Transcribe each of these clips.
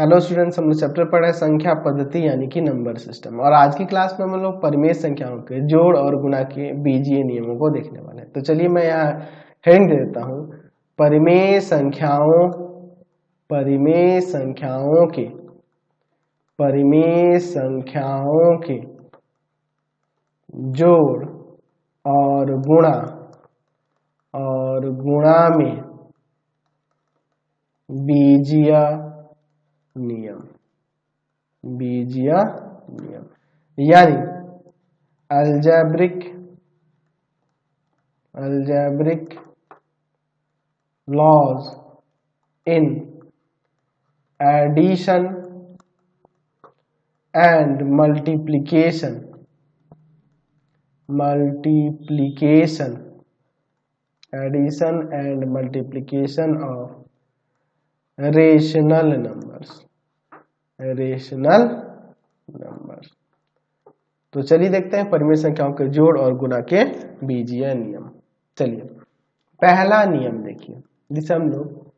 Hello students, हम लोग chapter पढ़ रहे हैं संख्या पद्धति यानी कि नंबर सिस्टम। और आज की क्लास में हम लोग परिमेय संख्याओं के जोड़ और गुणा के बीजीय नियमों को देखने वाले हैं। तो चलिए मैं यहाँ हेडिंग दे देता हूँ, परिमेय संख्याओं के जोड़ और गुणा में बीजीय नियम यानी algebraic laws in addition and multiplication of rational numbers। तो चलिए देखते हैं परिमेय संख्याओं के जोड़ और गुणा के बीजीय नियम। चलिए पहला नियम देखिए, जिसे हम लोग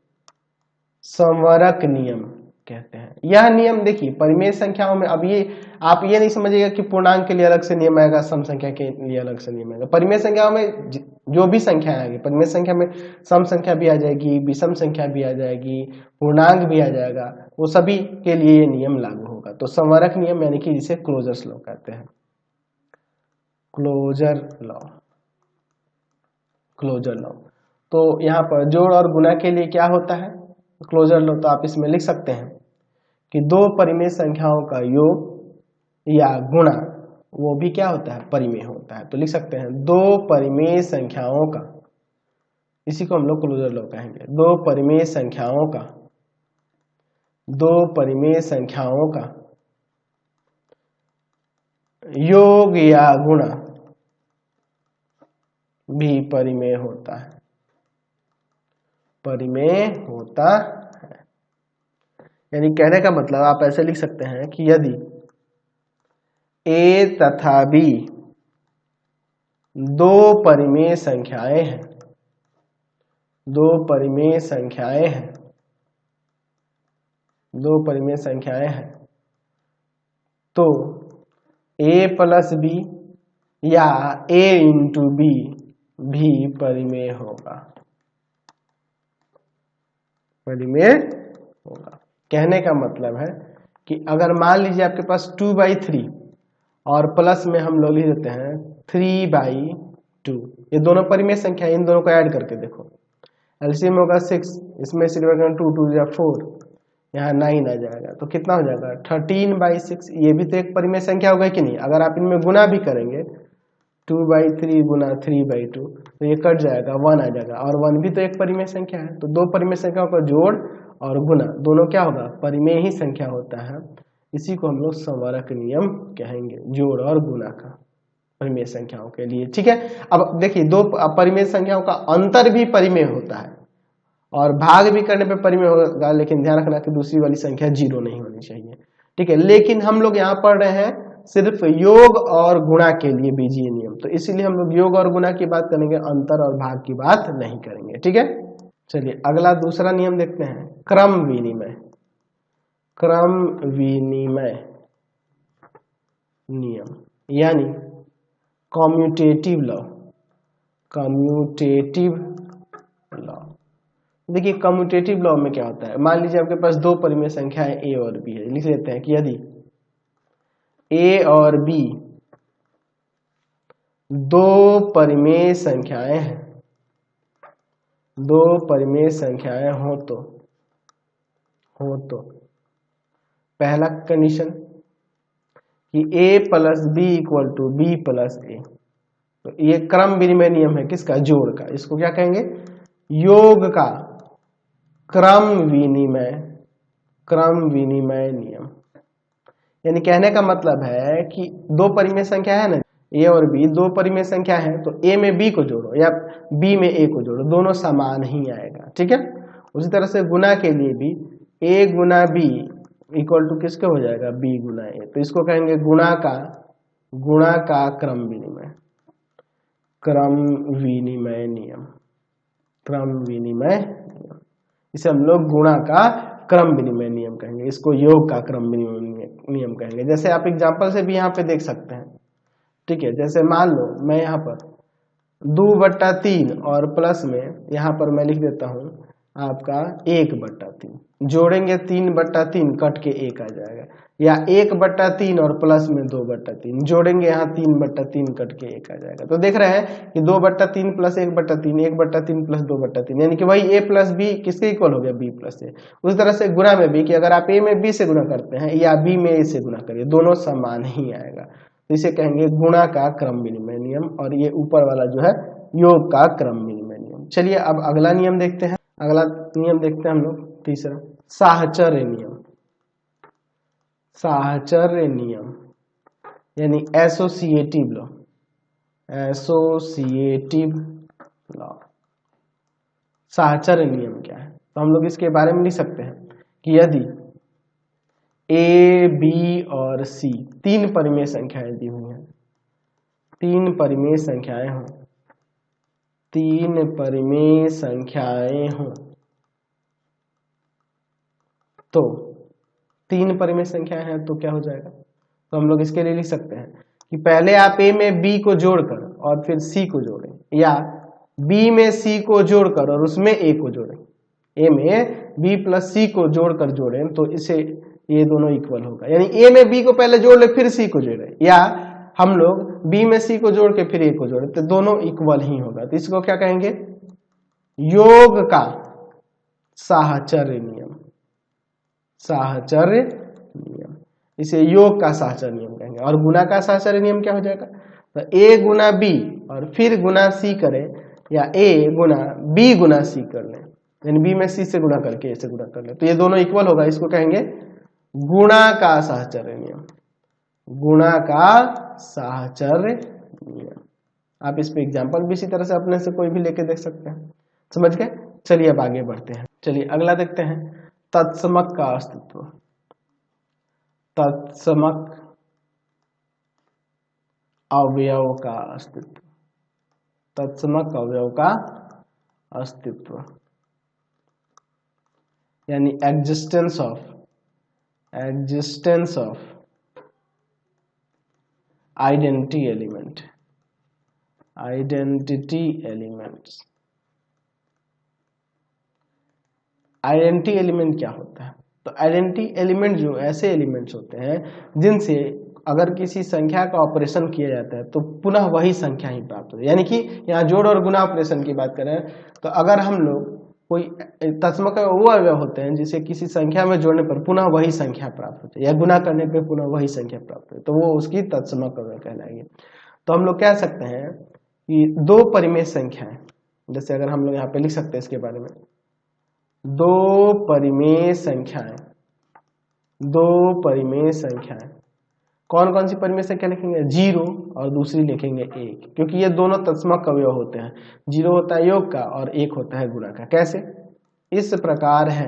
संवरक नियम कहते हैं। यह नियम देखिए परिमेय संख्याओं में, अब ये आप ये नहीं समझिएगा कि पूर्णांक के लिए अलग से नियम आएगा, सम संख्या के लिए अलग से नियम आएगा। परिमेय संख्याओं में जो भी संख्या आएगी, परिमेय संख्या में सम संख्या भी आ जाएगी, विषम संख्या भी आ जाएगी, पूर्णांक भी आ जाएगा, वो सभी के लिए ये नियम लागू होगा। तो संवरक नियम यानी कि जिसे क्लोजर लॉ कहते हैं, क्लोजर लॉ। तो यहाँ पर जोड़ और गुणा के लिए क्या होता है क्लोजर लॉ, तो आप इसमें लिख सकते हैं कि दो परिमेय संख्याओं का योग या गुणा वो भी क्या होता है, परिमेय होता है। तो लिख सकते हैं दो परिमेय संख्याओं का, इसी को हम लोग क्लोजर लॉ कहेंगे, दो परिमेय संख्याओं का योग या गुणा भी परिमेय होता है। यानी कहने का मतलब आप ऐसे लिख सकते हैं कि यदि A तथा B दो परिमेय संख्याएं हैं तो A प्लस B या A इंटू B भी परिमेय होगा। कहने का मतलब है कि अगर मान लीजिए आपके पास 2/3 और प्लस में हम लोग लिख देते हैं 3/2, ये दोनों परिमेय संख्या, इन दोनों को ऐड करके देखो, एलसीएम होगा 6, इसमें से 2 2 या 4, यहाँ 9 आ जाएगा, तो कितना हो जाएगा 13/6। ये भी तो एक परिमेय संख्या होगा कि नहीं। अगर आप इनमें गुना भी करेंगे 2/3 गुना 3/2 तो ये कट जाएगा, 1 आ जाएगा, और 1 भी तो एक परिमेय संख्या है। तो दो परिमेय संख्याओं का जोड़ और गुना दोनों क्या होगा, परिमेय ही संख्या होता है। इसी को हम लोग संवरक नियम कहेंगे, जोड़ और गुना का परिमेय संख्याओं के लिए। ठीक है, अब देखिए दो परिमेय संख्याओं का अंतर भी परिमेय होता है और भाग भी करने पे परिमेय होगा, लेकिन ध्यान रखना कि दूसरी वाली संख्या 0 नहीं होनी चाहिए। ठीक है, लेकिन हम लोग यहाँ पढ़ रहे हैं सिर्फ योग और गुणा के लिए बीजीय नियम, तो इसीलिए हम लोग योग और गुणा की बात करेंगे, अंतर और भाग की बात नहीं करेंगे। ठीक है, चलिए अगला दूसरा नियम देखते हैं, क्रम विनिमय नियम यानी कम्यूटेटिव लॉ। देखिए कम्यूटेटिव लॉ में क्या होता है, मान लीजिए आपके पास दो परिमेय संख्याएं A और B है। लिख लेते हैं कि यदि A और B दो परिमेय संख्याएं हो तो पहला कंडीशन कि A plus B equal to B plus A, तो ये क्रम विनिमय नियम है, किसका, जोड़ का। इसको क्या कहेंगे, योग का क्रम विनिमय नियम। यानी कहने का मतलब है कि दो परिमेय संख्या है ना, A और B दो परिमेय संख्या है, तो A में B को जोड़ो या B में A को जोड़ो, दोनों समान ही आएगा। ठीक है, उसी तरह से गुणा के लिए भी A गुना B इक्वल टू किसके हो जाएगा, B गुना A, तो इसको कहेंगे गुणा का क्रम विनिमय नियम। इसे हम लोग गुणा का क्रम विनिमय नियम कहेंगे, इसको योग का क्रम विनिमय नियम कहेंगे। जैसे आप एग्जाम्पल से भी यहाँ पे देख सकते हैं, ठीक है। जैसे मान लो मैं यहाँ पर 2/3 और प्लस में यहाँ पर मैं लिख देता हूँ आपका 1/3, जोड़ेंगे 3/3 कट के 1 आ जाएगा, या 1/3 और प्लस में 2/3 जोड़ेंगे यहाँ 3/3 कट के 1 आ जाएगा। तो देख रहे हैं कि 2/3 प्लस 1/3, 1/3 प्लस 2/3, यानी कि वही a प्लस बी किसके इक्वल हो गया, b प्लस ए। उस तरह से गुणा में भी कि अगर आप a में b से गुणा करते हैं या b में a से गुणा करिए, दोनों समान ही आएगा। तो इसे कहेंगे गुणा का क्रम विनिमय नियम, और ये ऊपर वाला जो है योग का क्रम विनिमय नियम। चलिए अब अगला नियम देखते हैं। अगला नियम देखते हैं हम लोग तीसरा, साहचर्य नियम। साहचर्य नियम यानी एसोसिएटिव लॉ, एसोसिएटिव लॉ। साहचर्य नियम क्या है, तो हम लोग इसके बारे में लिख सकते हैं कि यदि ए, बी और सी 3 परिमेय संख्याएं दी हुई हैं, 3 परिमेय संख्याएं हों, 3 परिमेय संख्याएं हों, तो 3 परिमेय संख्याएं हैं तो क्या हो जाएगा, तो हम लोग इसके लिए लिख सकते हैं कि पहले आप ए में बी को जोड़कर और फिर सी को जोड़ें, या बी में सी को जोड़कर और उसमें ए को जोड़ें। ए में बी प्लस सी को जोड़कर जोड़ें तो इसे ये दोनों इक्वल होगा, यानी ए में बी को पहले जोड़ ले फिर सी को जोड़े, या हम लोग बी में सी को जोड़ के फिर ए को जोड़े, तो दोनों इक्वल ही होगा। तो इसको क्या कहेंगे, योग का साहचर्य नियम, साहचर्य नियम, इसे योग का साहचर्य नियम कहेंगे। और गुणा का साहचर्य नियम क्या हो जाएगा, तो ए गुना बी और फिर गुना सी करें, या ए गुना बी गुना सी कर लें, यानी बी में सी से गुणा करके ए से गुणा कर लें, तो ये दोनों इक्वल होगा। इसको कहेंगे गुणा का साहचर्य नियम, गुणा का साहचर्य नियम। आप इस पे एग्जांपल भी इसी तरह से अपने से कोई भी लेके देख सकते हैं, समझ गए। चलिए अब आगे बढ़ते हैं। चलिए अगला देखते हैं, तत्समक का अस्तित्व। तत्समक अवयव का अस्तित्व, तत्समक अवयव का अस्तित्व यानी existence of identity element, identity elements. Identity element क्या होता है, तो आइडेंटिटी एलिमेंट जो ऐसे एलिमेंट्स होते हैं जिनसे अगर किसी संख्या का ऑपरेशन किया जाता है तो पुनः वही संख्या ही प्राप्त होती है। यानी कि यहाँ जोड़ और गुणा ऑपरेशन की बात करें तो अगर हम लोग कोई तत्समक वो अवयव होते हैं जिसे किसी संख्या में जोड़ने पर पुनः वही संख्या प्राप्त होती है, या गुणा करने पर पुनः वही संख्या प्राप्त होती है, तो वो उसकी तत्समक अवयव कहलाएगी। तो हम लोग कह सकते हैं कि 2 परिमेय संख्याएं, जैसे अगर हम लोग यहाँ पे लिख सकते हैं इसके बारे में, 2 परिमेय संख्याएं, 2 परिमेय संख्याएं, कौन कौन सी परिमेय संख्या लिखेंगे, 0 और दूसरी लिखेंगे 1, क्योंकि ये दोनों तत्समक अवयव होते हैं। 0 होता है योग का और 1 होता है गुणा का। कैसे, इस प्रकार है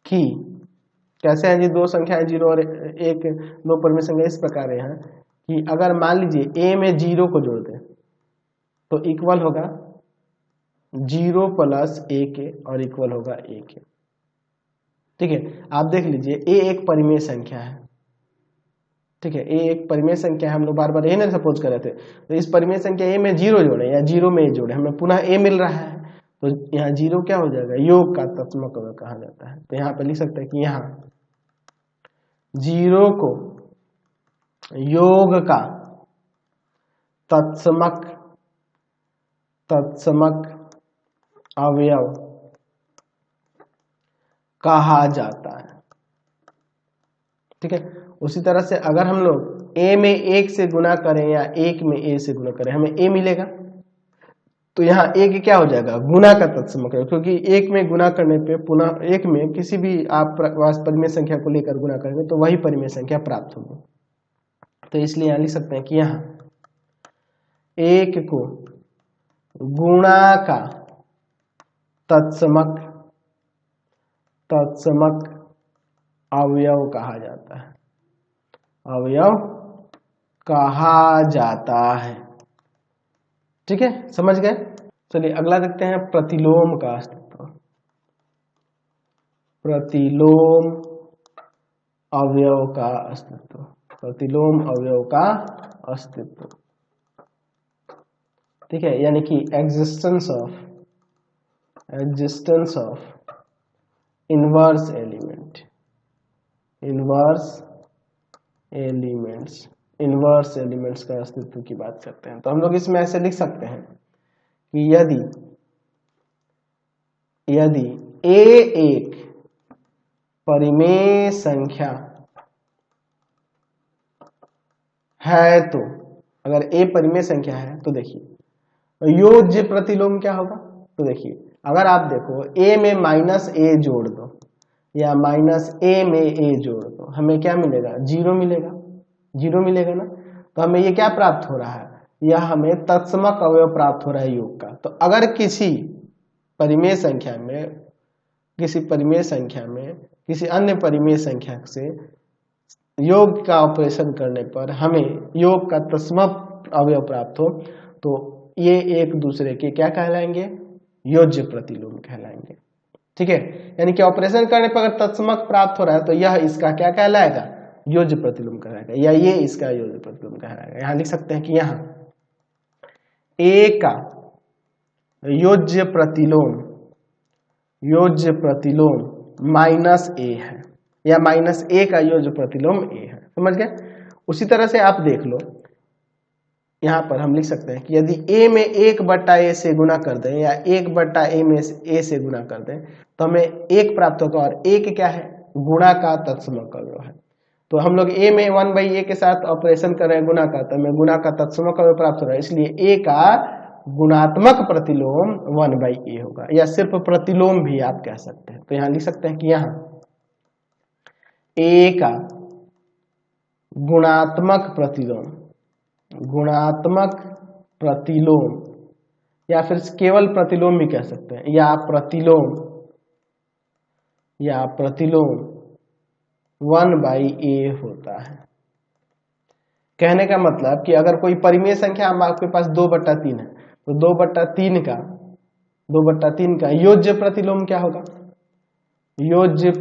कि कैसे हैं जी 2 संख्याएं 0 और 1, 2 परिमेय संख्या इस प्रकार है कि अगर मान लीजिए a में 0 को जोड़ दें तो इक्वल होगा 0 प्लस 1 और इक्वल होगा 1। ठीक है, आप देख लीजिए a एक परिमेय संख्या है, ठीक है, a एक परिमेय संख्या है। हम लोग बार बार ये नहीं सपोज कर रहे थे, तो इस परिमेय संख्या a में 0 जोड़े या 0 में a जोड़े, हमें पुनः a मिल रहा है, तो यहाँ 0 क्या हो जाएगा, योग का तत्समक अवयव कहा जाता है। तो यहाँ पे लिख सकते हैं कि यहाँ 0 को योग का तत्समक अवयव कहा जाता है। ठीक है, उसी तरह से अगर हम लोग a में 1 से गुणा करें या 1 में a से गुणा करें, हमें a मिलेगा, तो यहाँ 1 क्या हो जाएगा, गुणा का तत्समक है, क्योंकि 1 में गुणा करने पे पुनः 1 में किसी भी आप परिमेय संख्या को लेकर गुणा करेंगे तो वही परिमेय संख्या प्राप्त होगी। तो इसलिए यहाँ लिख सकते हैं कि यहाँ 1 को गुणा का तत्समक अवयव कहा जाता है, अवयव कहा जाता है। ठीक है, समझ गए। चलिए अगला देखते हैं, प्रतिलोम का अस्तित्व। प्रतिलोम अवयव का अस्तित्व, प्रतिलोम अवयव का अस्तित्व, ठीक है, यानी कि existence of inverse element, inverse elements का अस्तित्व की बात करते हैं। तो हम लोग इसमें ऐसे लिख सकते हैं कि यदि a एक परिमेय संख्या है, तो अगर a परिमेय संख्या है तो देखिए योज्य प्रतिलोम क्या होगा। तो देखिए अगर आप देखो a में माइनस a जोड़ दो या माइनस a में a जोड़ दो, हमें क्या मिलेगा, जीरो मिलेगा ना। तो हमें ये क्या प्राप्त हो रहा है, यह हमें तत्समक अवयव प्राप्त हो रहा है योग का। तो अगर किसी परिमेय संख्या में किसी अन्य परिमेय संख्या से योग का ऑपरेशन करने पर हमें योग का तत्समक अवयव प्राप्त हो, तो ये एक दूसरे के क्या कहलाएंगे, योज्य प्रतिलोम कहलाएंगे, ठीक है। यानी कि ऑपरेशन करने पर अगर तत्समक प्राप्त हो रहा है तो यह इसका क्या कहलाएगा, योज्य प्रतिलोम कहलाएगा, या ये इसका योज्य प्रतिलोम कहलाएगा। यहां लिख सकते हैं कि यहां a का योज्य प्रतिलोम माइनस a है, या माइनस a का योज्य प्रतिलोम a है, समझ गए। उसी तरह से आप देख लो, यहां पर हम लिख सकते हैं कि यदि a में 1/a से गुणा कर दें या 1/a में a से गुणा कर दें तो हमें 1 प्राप्त होगा, और 1 क्या है, गुणा का तत्समक अवयव है। तो हम लोग a में 1/a के साथ ऑपरेशन कर रहे हैं गुणा का, तो हमें गुणा का तत्समक अवयव प्राप्त हो रहा है, इसलिए a का गुणात्मक प्रतिलोम 1/a होगा, या सिर्फ प्रतिलोम भी आप कह सकते हैं। तो यहां लिख सकते हैं कि यहां a का गुणात्मक प्रतिलोम या फिर केवल प्रतिलोम भी कह सकते हैं, या प्रतिलोम 1/a होता है। कहने का मतलब कि अगर कोई परिमेय संख्या आपके पास 2/3 है, तो 2/3 का योज्य प्रतिलोम क्या होगा, योज्य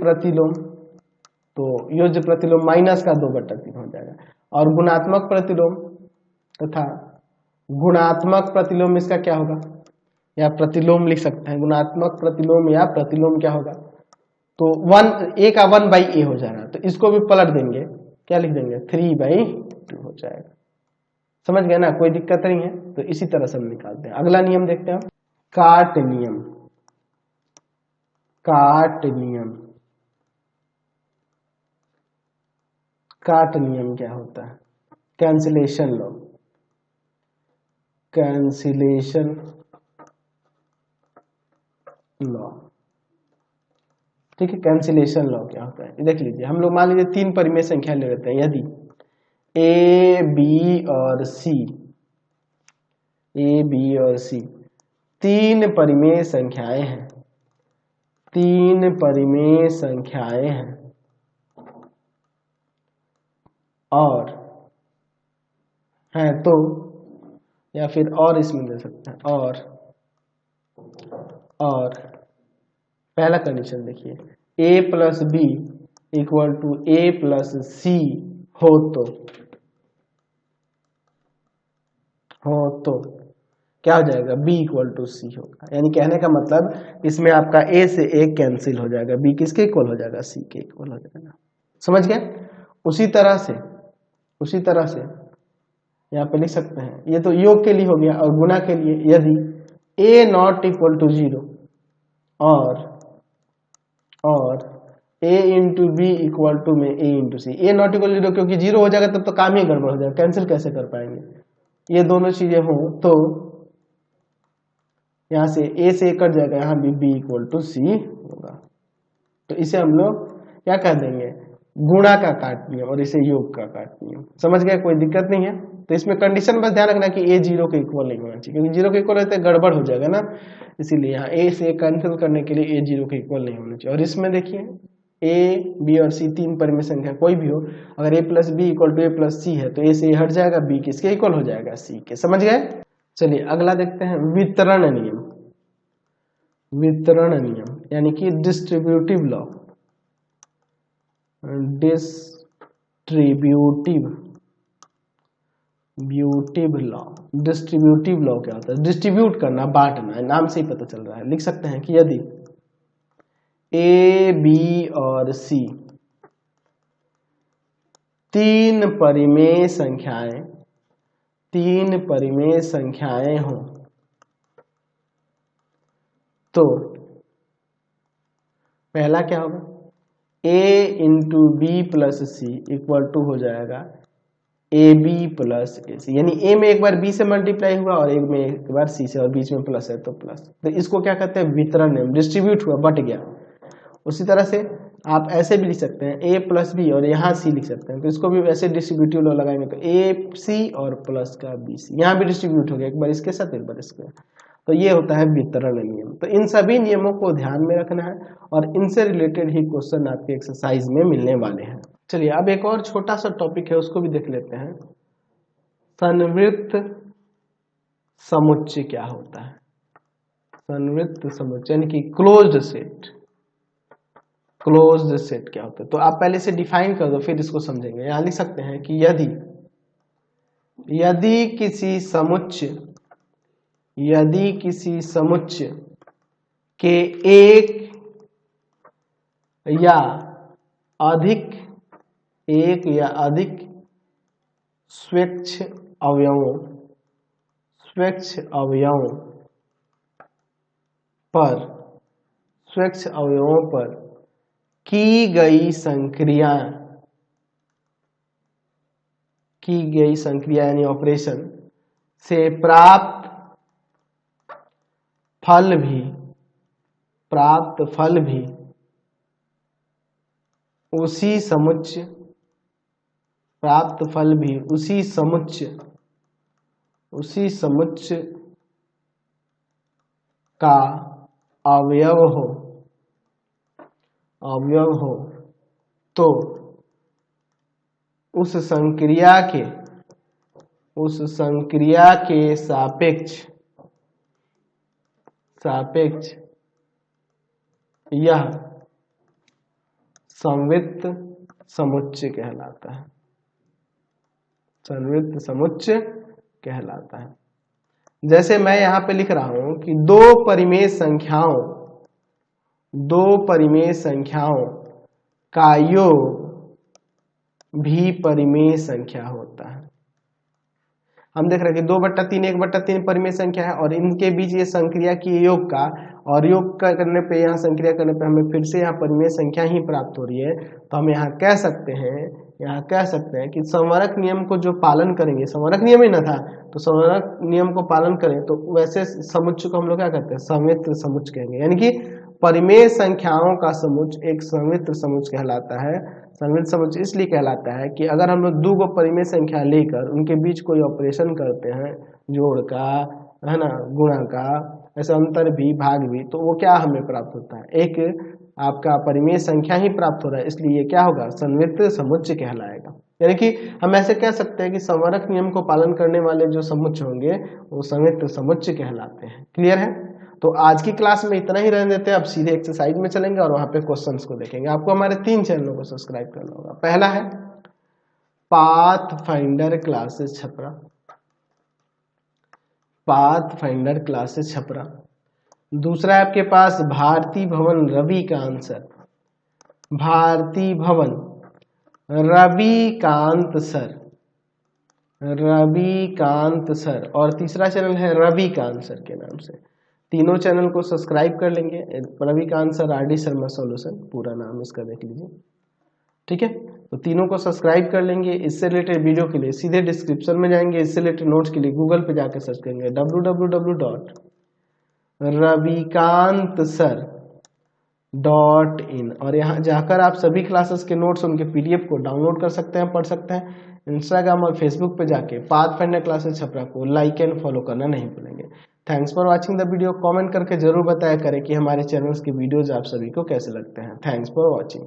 प्रतिलोम माइनस का 2/3 हो जाएगा, और गुणात्मक प्रतिलोम इसका क्या होगा, या प्रतिलोम लिख सकते हैं, गुणात्मक प्रतिलोम या प्रतिलोम क्या होगा, तो a का 1/a हो जाएगा। तो इसको भी पलट देंगे, क्या लिख देंगे, 3/2 हो जाएगा, समझ गए ना, कोई दिक्कत नहीं है। तो इसी तरह से हम निकालते हैं। अगला नियम देखते हैं, काट नियम क्या होता है, कैंसिलेशन लॉ, ठीक है। कैंसिलेशन लॉ क्या होता है, देख लीजिए। हम लोग मान लीजिए 3 परिमेय संख्या ले लेते हैं। यदि a, b और c 3 परिमेय संख्याएं हैं, और हैं तो, या फिर और इसमें दे सकते हैं, और पहला कंडीशन देखिए, a + b = a + c हो तो क्या हो जाएगा, b = c होगा। यानी कहने का मतलब इसमें आपका a से a कैंसिल हो जाएगा, b किसके इक्वल हो जाएगा, c के इक्वल हो जाएगा, समझ गए। उसी तरह से यहाँ पे लिख सकते हैं, ये तो योग के लिए हो गया, और गुणा के लिए यदि a ≠ 0 और a × b = में a × c, a ≠ 0 क्योंकि 0 हो जाएगा तब तो काम ही गड़बड़ हो जाएगा, कैंसिल कैसे कर पाएंगे। ये दोनों चीजें हो तो यहाँ से a से कट जाएगा, यहाँ भी b = c होगा। तो इसे हम लोग क्या कह देंगे, गुणा का काट नियम, और इसे योग का काट नियम, समझ गए, कोई दिक्कत नहीं है। तो इसमें कंडीशन बस ध्यान रखना कि a 0 के इक्वल नहीं होना चाहिए, क्योंकि 0 के इक्वल रहते गड़बड़ हो जाएगा ना, इसीलिए यहाँ a से कैंसिल करने के लिए a 0 के इक्वल नहीं होना चाहिए। और इसमें देखिए a, b और c 3 परिमेय संख्या कोई भी हो, अगर a + b = a + c है तो a से a हट जाएगा, b किसके इक्वल हो जाएगा, c के, समझ गए। चलिए अगला देखते हैं, वितरण नियम, यानी कि distributive law. Distributive law. Distributive law क्या होता है? डिस्ट्रीब्यूट करना, बांटना, नाम से ही पता चल रहा है। लिख सकते हैं कि यदि ए, बी और सी तीन परिमेय संख्याएं हों तो पहला क्या होगा? a into B plus C equal to हो जाएगा ए बी प्लस ए सी, यानी a में एक बार b से मल्टीप्लाई हुआ और एक में एक बार c से, और बीच में प्लस है तो प्लस। तो इसको क्या कहते हैं? वितरण नियम। डिस्ट्रीब्यूट हुआ, बट गया। उसी तरह से आप ऐसे भी लिख सकते हैं a प्लस बी और यहाँ c लिख सकते हैं, तो इसको भी वैसे डिस्ट्रीब्यूटिव लॉ लगाएंगे तो a c और प्लस का b c, यहाँ भी डिस्ट्रीब्यूट हो गया, एक बार इसके साथ एक बार इसके। तो ये होता है वितरण नियम। तो इन सभी नियमों को ध्यान में रखना है और इनसे रिलेटेड ही क्वेश्चन आपके एक्सरसाइज में मिलने वाले हैं। चलिए अब एक और छोटा सा टॉपिक है, उसको भी देख लेते हैं। संवृत्त समुच्चय क्या होता है? संवृत्त समुच्चय यानी कि क्लोज्ड सेट। क्लोज्ड सेट क्या होता है? तो आप पहले से डिफाइन कर दो, फिर इसको समझेंगे। यहां लिख सकते हैं कि यदि किसी समुच्चय के एक या अधिक स्वच्छ अवयवों पर की गई संक्रिया यानी ऑपरेशन से प्राप्त फल भी उसी समुच्चय का अवयव हो तो उस संक्रिया के सापेक्ष यह संवृत्त समुच्चय कहलाता है। संवृत्त समुच्चय कहलाता है। जैसे मैं यहां पे लिख रहा हूं कि दो परिमेय संख्याओं का योग भी परिमेय संख्या होता है। हम देख रहे हैं कि 2/3 1/3 परिमेय संख्या है और इनके बीच ये संक्रिया की योग का, और योग करने पे यहाँ संक्रिया करने पे हमें फिर से यहाँ परिमेय संख्या ही प्राप्त हो रही है। तो हम यहाँ कह सकते हैं कि संवरक नियम को जो पालन करेंगे, संवरक नियम ही ना था, तो संवरक नियम को पालन करें तो वैसे समुच्चय को हम लोग क्या कहते हैं? संवित्र समुच्चय कहेंगे। यानी कि परिमेय संख्याओं का समुच्चय एक संवित्र समुच्चय कहलाता है। संवित्र समुच्चय इसलिए कहलाता है कि अगर हम लोग 2 परिमेय संख्या लेकर उनके बीच कोई ऑपरेशन करते हैं, जोड़ का, है ना, गुणा का, ऐसे अंतर भी, भाग भी, तो वो क्या हमें प्राप्त होता है? एक आपका परिमेय संख्या ही प्राप्त हो रहा है, इसलिए ये क्या होगा? संवित्र समुच्चय कहलाएगा। यानी कि हम ऐसे कह सकते हैं कि संवरक नियम को पालन करने वाले जो समुच्चय होंगे वो संवित्र समुच्चय कहलाते हैं। क्लियर है? तो आज की क्लास में इतना ही रहने देते हैं। अब सीधे एक्सरसाइज में चलेंगे और वहां पे क्वेश्चंस को देखेंगे। आपको हमारे 3 चैनलों को सब्सक्राइब करना होगा। पहला है पाथफाइंडर क्लासेस छपरा। दूसरा है आपके पास भारती भवन रविकांत सर, और तीसरा चैनल है रविकांत सर के नाम से। तीनों चैनल को सब्सक्राइब कर लेंगे। Ravikant sir RD Sharma solution, पूरा नाम इसका देख लीजिए। ठीक है, तो तीनों को सब्सक्राइब कर लेंगे। इससे रिलेटेड वीडियो के लिए सीधे डिस्क्रिप्शन में जाएंगे। इससे रिलेटेड नोट्स के लिए गूगल पे जाकर सर्च करेंगे www.ravikantsir.in, और यहाँ जाकर आप सभी क्लासेस के नोट्स, उनके PDF को डाउनलोड कर सकते हैं, पढ़ सकते हैं। इंस्टाग्राम और फेसबुक पे जाके पाथफाइंडर क्लासेस छपरा को लाइक एंड फॉलो करना नहीं भूलेंगे। Thanks for watching the video. Comment करके जरूर बताया करें कि हमारे चैनल्स के वीडियोज आप सभी को कैसे लगते हैं। Thanks for watching.